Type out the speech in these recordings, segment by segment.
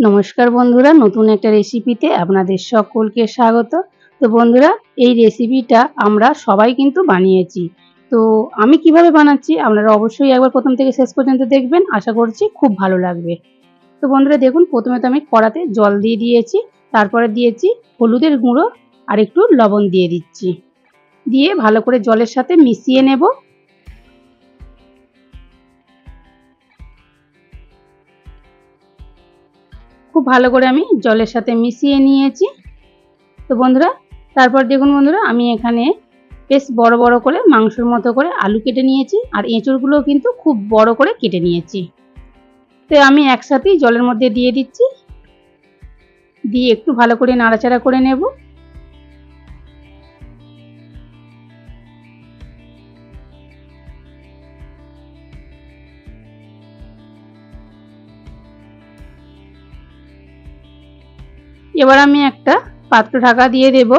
নমস্কার বন্ধুরা, নতুন একটা রেসিপিতে আপনাদের সকলকে স্বাগত। তো বন্ধুরা, এই রেসিপিটা আমরা সবাই কিন্তু বানিয়েছি। তো আমি কিভাবে বানাচ্ছি আপনারা অবশ্যই একবার প্রথম থেকে শেষ পর্যন্ত দেখবেন, আশা করছি খুব ভালো লাগবে। তো বন্ধুরা দেখুন, প্রথমে তো আমি কড়াতে জল দিয়ে দিয়েছি, তারপরে দিয়েছি হলুদের গুঁড়ো আর একটু লবণ দিয়ে দিচ্ছি, দিয়ে ভালো করে জলের সাথে মিশিয়ে নেব। খুব ভালো করে আমি জলের সাথে মিশিয়ে নিয়েছি। তো বন্ধুরা, তারপর দেখুন বন্ধুরা, আমি এখানে বেশ বড় বড় করে মাংসের মতো করে আলু কেটে নিয়েছি, আর এঁচড়গুলো কিন্তু খুব বড় করে কেটে নিয়েছি। তো আমি একসাথেই জলের মধ্যে দিয়ে দিচ্ছি, দিয়ে একটু ভালো করে নাড়াচাড়া করে নেব। এবার আমি একটা পাত্র ঢাকা দিয়ে দেব,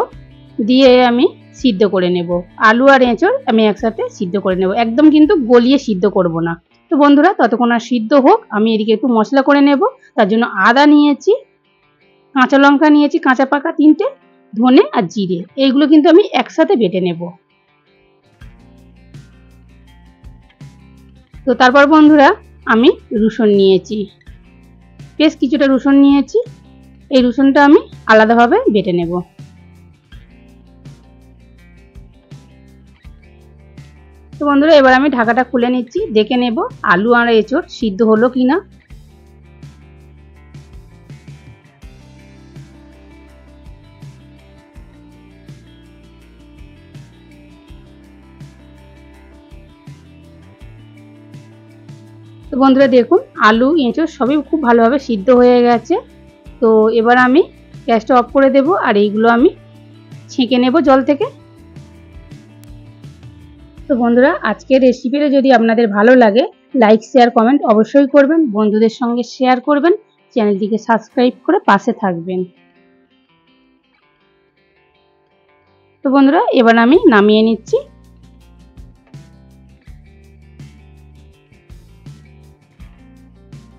দিয়ে আমি সিদ্ধ করে নেব। আলু আর এঁচড় আমি একসাথে সিদ্ধ করে নেব, একদম কিন্তু গলিয়ে সিদ্ধ করব না। তো বন্ধুরা, ততক্ষণ আর সিদ্ধ হোক, আমি এদিকে একটু মশলা করে নেব। তার জন্য আদা নিয়েছি, কাঁচা লঙ্কা নিয়েছি কাঁচা পাকা 3টে, ধনে আর জিরে, এইগুলো কিন্তু আমি একসাথে বেটে নেব। তো তারপর বন্ধুরা, আমি রসুন নিয়েছি, বেশ কিছুটা রসুন নিয়েছি, এই রসুনটা আমি আলাদাভাবে বেটে নেব। তো বন্ধুরা, এবার আমি ঢাকাটা খুলে নিচ্ছি, দেখে নেব আলু আর এঁচড় সিদ্ধ হলো কিনা। তো বন্ধুরা দেখুন, আলু এঁচড় সবই খুব ভালোভাবে সিদ্ধ হয়ে গেছে। তো এবার আমি গ্যাসটা অফ করে দেব, আর এইগুলো আমি ছেঁকে নেব জল থেকে। তো বন্ধুরা, আজকের রেসিপিটা যদি আপনাদের ভালো লাগে, লাইক শেয়ার কমেন্ট অবশ্যই করবেন, বন্ধুদের সঙ্গে শেয়ার করবেন, চ্যানেলটিকে সাবস্ক্রাইব করে পাশে থাকবেন। তো বন্ধুরা, এবার আমি নামিয়ে নিচ্ছি।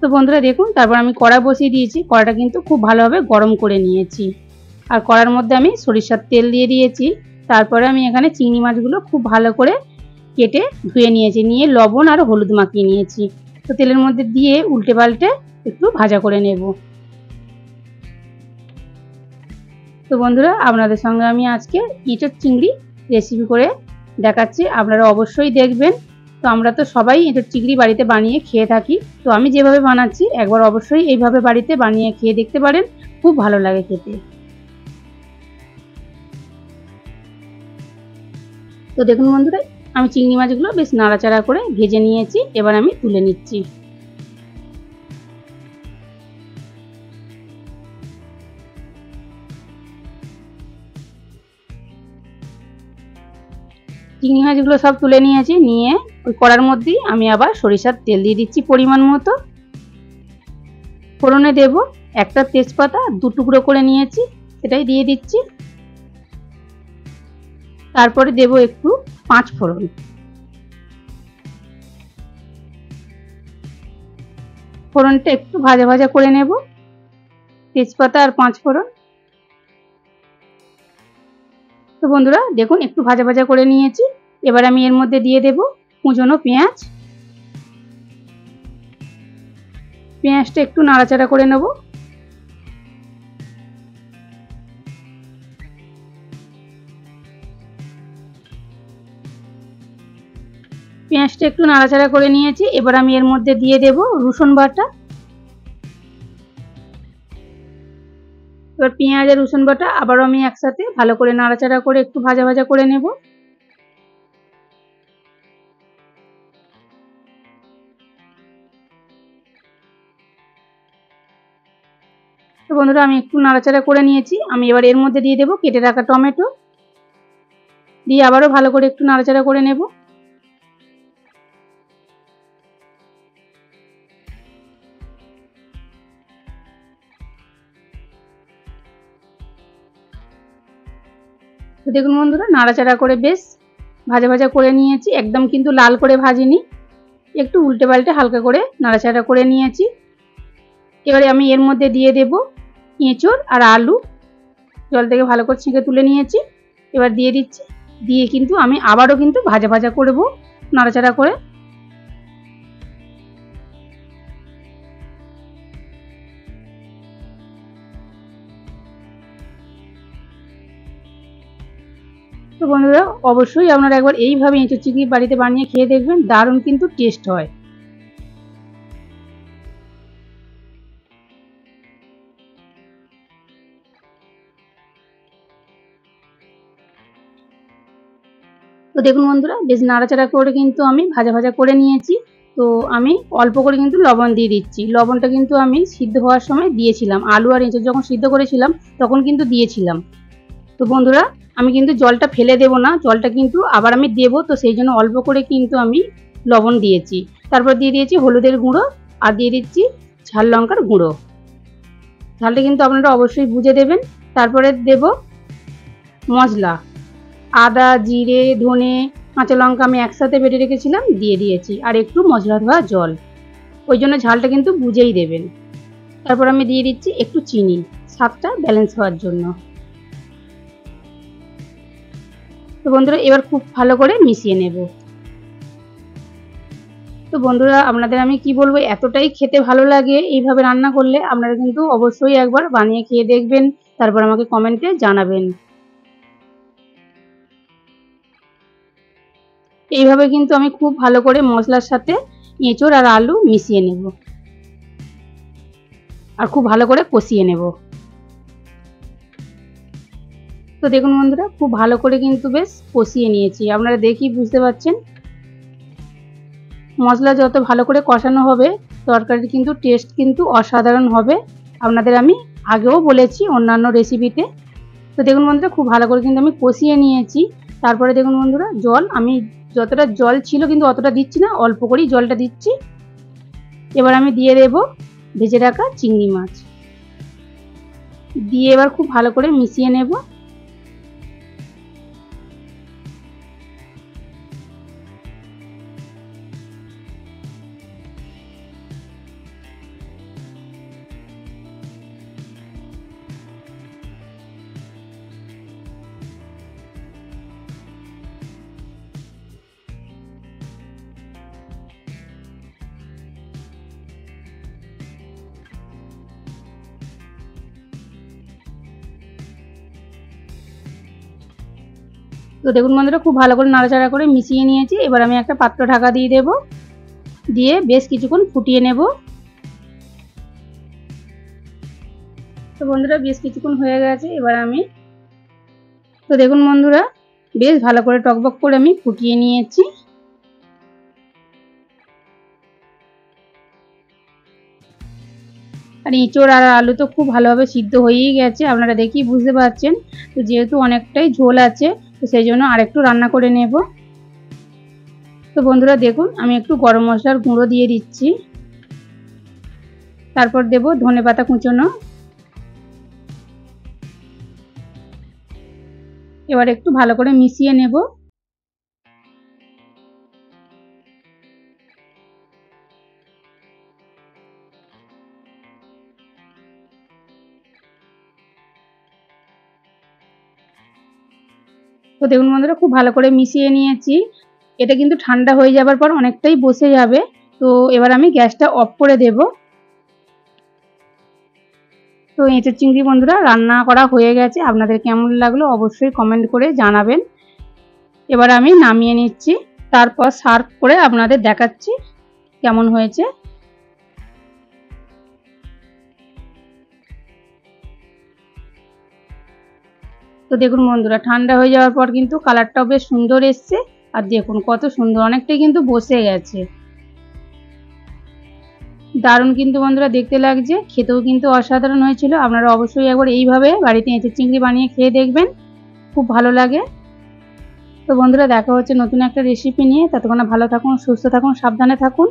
তো বন্ধুরা দেখুন, তারপর আমি কড়া বসিয়ে দিয়েছি, কড়াটা কিন্তু খুব ভালোভাবে গরম করে নিয়েছি, আর কড়ার মধ্যে আমি সরিষার তেল দিয়ে দিয়েছি। তারপরে আমি এখানে চিংড়ি মাছগুলো খুব ভালো করে কেটে ধুয়ে নিয়েছি, নিয়ে লবণ আর হলুদ মাখিয়ে নিয়েছি। তো তেলের মধ্যে দিয়ে উল্টে পাল্টে একটু ভাজা করে নেব। তো বন্ধুরা, আপনাদের সঙ্গে আমি আজকে এঁচোড় চিংড়ি রেসিপি করে দেখাচ্ছি, আপনারা অবশ্যই দেখবেন। তো আমরা তো সবাই এঁচোড় চিংড়ি বাড়িতে বানিয়ে খেয়ে থাকি, তো আমি যেভাবে বানাচ্ছি একবার অবশ্যই এইভাবে বাড়িতে বানিয়ে খেয়ে দেখতে পারেন, খুব ভালো লাগে খেতে। তো দেখুন বন্ধুরা, আমি চিংড়ি মাছগুলো বেশ নাড়াচাড়া করে ভেজে নিয়েছি, এবার আমি তুলে নিচ্ছি। চিংড়ি মাছগুলো সব তুলে নিয়েছি, নিয়ে ওই কড়ার মধ্যেই আমি আবার সরিষার তেল দিয়ে দিচ্ছি পরিমাণ মতো। ফোড়নে দেব একটা তেজপাতা 2 টুকরো করে নিয়েছি, সেটাই দিয়ে দিচ্ছি। তারপরে দেব একটু 5 ফোড়ন, ফোড়নটা একটু ভাজা ভাজা করে নেব, তেজপাতা আর 5 ফোড়ন। তো বন্ধুরা দেখুন, একটু ভাজা ভাজা করে নিয়েছি, এবার আমি এর মধ্যে দিয়ে দেব কুচনো পেঁয়াজ। পেঁয়াজটা একটু নাড়াচাড়া করে নেব। পেঁয়াজটা একটু নাড়াচাড়া করে নিয়েছি, এবার আমি এর মধ্যে দিয়ে দেব রসুন বাটা। এবার পেঁয়াজ আর রসুন বাটা আবারও আমি একসাথে ভালো করে নাড়াচাড়া করে একটু ভাজা ভাজা করে নেব। তো বন্ধুরা, আমি একটু নাড়াচাড়া করে নিয়েছি, আমি এবার এর মধ্যে দিয়ে দেব কেটে রাখা টমেটো, দিয়ে আবারও ভালো করে একটু নাড়াচাড়া করে নেব। তো দেখুন বন্ধুরা, নাড়াচাড়া করে বেশ ভাজা ভাজা করে নিয়েছি, একদম কিন্তু লাল করে ভাজিনি, একটু উল্টে পাল্টে হালকা করে নাড়াচাড়া করে নিয়েছি। এবারে আমি এর মধ্যে দিয়ে দেব এঁচোড় আর আলু, জল থেকে ভালো করে ছেঁকে তুলে নিয়েছি। এবার দিয়ে দিচ্ছি, দিয়ে কিন্তু আমি আবারও কিন্তু ভাজা ভাজা করব নাড়াচাড়া করে। তো বন্ধুরা অবশ্যই আপনারা একবার এইভাবে এঁচোড় চিংড়ি বাড়িতে বানিয়ে খেয়ে দেখবেন, দারুণ কিন্তু টেস্ট হয়। তো দেখুন বন্ধুরা বেশ নাড়াচাড়া করে কিন্তু আমি ভাজা ভাজা করে নিয়েছি। তো আমি অল্প করে কিন্তু লবণ দিয়ে দিচ্ছি। লবণটা কিন্তু আমি সিদ্ধ হওয়ার সময় দিয়েছিলাম, আলু আর এঁচোড় যখন সিদ্ধ করেছিলাম তখন কিন্তু দিয়েছিলাম। তো বন্ধুরা আমি কিন্তু জলটা ফেলে দেব না, জলটা কিন্তু আবার আমি দেবো, তো সেই জন্য অল্প করে কিন্তু আমি লবণ দিয়েছি। তারপর দিয়ে দিয়েছি হলুদের গুঁড়ো আর দিয়ে দিচ্ছি ঝাল লঙ্কার গুঁড়ো। ঝালটা কিন্তু আপনারা অবশ্যই বুঝে দেবেন। তারপরে দেব মশলা, আদা, জিরে, ধনে, কাঁচা লঙ্কা আমি একসাথে বেটে রেখেছিলাম দিয়ে দিয়েছি, আর একটু মশলা ধোয়া জল, ওই জন্য ঝালটা কিন্তু বুঝেই দেবেন। তারপর আমি দিয়ে দিচ্ছি একটু চিনি, স্বাদটা ব্যালেন্স হওয়ার জন্য। তো বন্ধুরা এবার খুব ভালো করে মিশিয়ে নেব। তো বন্ধুরা আপনাদের আমি কি বলবো, এতটাই খেতে ভালো লাগে এইভাবে রান্না করলে, আপনারা কিন্তু অবশ্যই একবার বানিয়ে খেয়ে দেখবেন, তারপর আমাকে কমেন্টে জানাবেন। এইভাবে কিন্তু আমি খুব ভালো করে মশলার সাথে এঁচোড় আর আলু মিশিয়ে নেব আর খুব ভালো করে কষিয়ে নেব। তো দেখুন বন্ধুরা খুব ভালো করে কিন্তু বেশ কষিয়ে নিয়েছি, আপনারা দেখেই বুঝতে পারছেন। মশলা যত ভালো করে কষানো হবে তরকারির কিন্তু টেস্ট কিন্তু অসাধারণ হবে, আপনাদের আমি আগেও বলেছি অন্যান্য রেসিপিতে। তো দেখুন বন্ধুরা খুব ভালো করে কিন্তু আমি কষিয়ে নিয়েছি। তারপরে দেখুন বন্ধুরা জল আমি যতটা জল ছিল কিন্তু অতটা দিচ্ছি না, অল্প করেই জলটা দিচ্ছি। এবার আমি দিয়ে দেব ভেজে রাখা চিংড়ি মাছ, দিয়ে এবার খুব ভালো করে মিশিয়ে নেব। তো দেখুন বন্ধুরা খুব ভালো করে নাড়াচাড়া করে মিশিয়ে নিয়েছি। এবার আমি একটা পাত্র ঢাকা দিয়ে দেব, দিয়ে বেশ কিছুক্ষণ ফুটিয়ে নেব। তো বন্ধুরা বেশ কিছুক্ষণ হয়ে গেছে, এবার আমি তো দেখুন বন্ধুরা বেশ ভালো করে টকবক করে আমি ফুটিয়ে নিয়েছি। আর এঁচোড় আর আলু তো খুব ভালোভাবে সিদ্ধ হয়েই গেছে, আপনারা দেখেই বুঝতে পারছেন। তো যেহেতু অনেকটাই ঝোল আছে তো সেই জন্য আরেকটু রান্না করে নেব। তো বন্ধুরা দেখুন আমি একটু গরম মশলার গুঁড়ো দিয়ে দিচ্ছি, তারপর দেব ধনেপাতা কুচোনো। এবার একটু ভালো করে মিশিয়ে নেব। তো দেখুন বন্ধুরা খুব ভালো করে মিশিয়ে নিয়েছি, এটা কিন্তু ঠান্ডা হয়ে যাবার পর অনেকটাই বসে যাবে। তো এবার আমি গ্যাসটা অফ করে দেব। তো এঁচোড় চিংড়ি বন্ধুরা রান্না করা হয়ে গেছে, আপনাদের কেমন লাগলো অবশ্যই কমেন্ট করে জানাবেন। এবার আমি নামিয়ে নিচ্ছি, তারপর সার্ভ করে আপনাদের দেখাচ্ছি কেমন হয়েছে। তো দেখুন বন্ধুরা ঠান্ডা হয়ে যাওয়ার পর কিন্তু কালারটাও বেশ সুন্দর এসছে, আর দেখুন কত সুন্দর অনেকটাই কিন্তু বসে গেছে, দারুণ কিন্তু বন্ধুরা দেখতে লাগছে, খেতেও কিন্তু অসাধারণ হয়েছিল। আপনারা অবশ্যই একবার এইভাবে বাড়িতে এঁচোড় চিংড়ি বানিয়ে খেয়ে দেখবেন, খুব ভালো লাগে। তো বন্ধুরা দেখা হচ্ছে নতুন একটা রেসিপি নিয়ে, ততক্ষণ ভালো থাকুন, সুস্থ থাকুন, সাবধানে থাকুন।